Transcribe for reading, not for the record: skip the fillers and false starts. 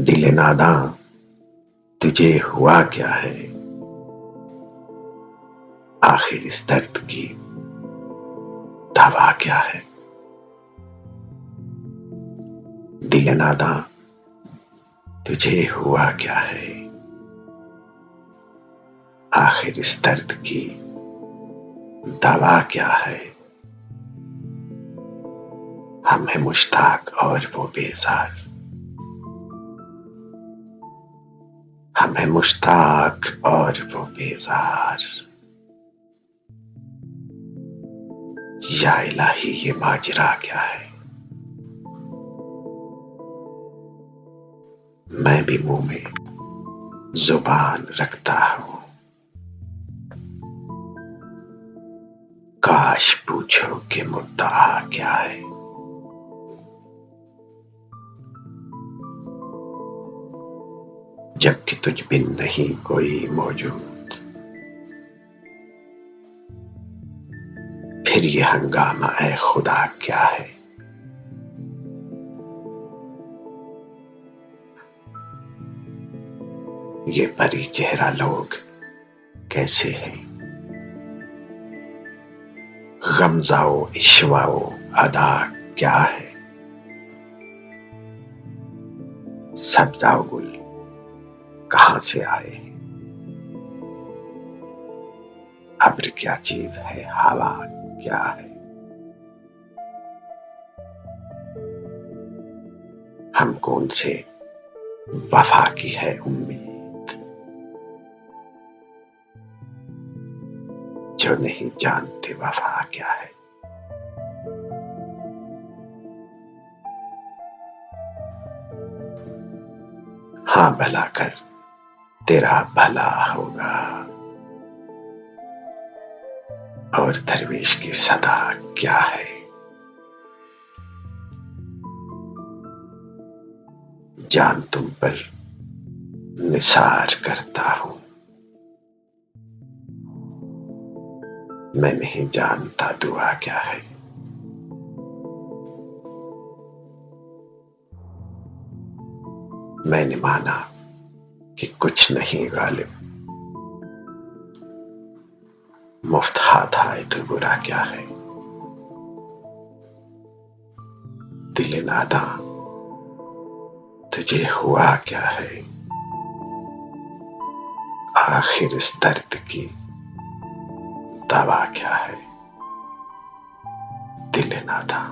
दिले नादां तुझे हुआ क्या है, आखिर इस दर्द की दवा क्या है। दिले नादां तुझे हुआ क्या है, आखिर इस दर्द की दवा क्या है। हम हैं मुश्ताक और वो बेजार, हम हैं मुश्ताक और वो बेजार। या इलाही ये माजरा क्या है। मैं भी मुंह में जुबान रखता हूं, काश पूछो कि मुद्दा क्या है। जबकि तुझ बिन नहीं कोई मौजूद, फिर ये हंगामा ऐ खुदा क्या है। ये परी चेहरा लोग कैसे हैं, गमजाओ इश्वाओ अदा क्या है। सब्जाओ गुल कहां से आए, अब्र क्या चीज है, हवा क्या है। हम कौन से वफा की है उम्मीद, जो नहीं जानते वफा क्या है। हाँ भला कर तेरा भला होगा, और दरवेश की सदा क्या है। जान तुम पर निसार करता हूं, मैं नहीं जानता दुआ क्या है। मैंने माना कि कुछ नहीं गालिब, मुफ्त हाथ आए तो बुरा क्या है। दिले नादां तुझे हुआ क्या है, आखिर इस दर्द की दवा क्या है। दिले नादां।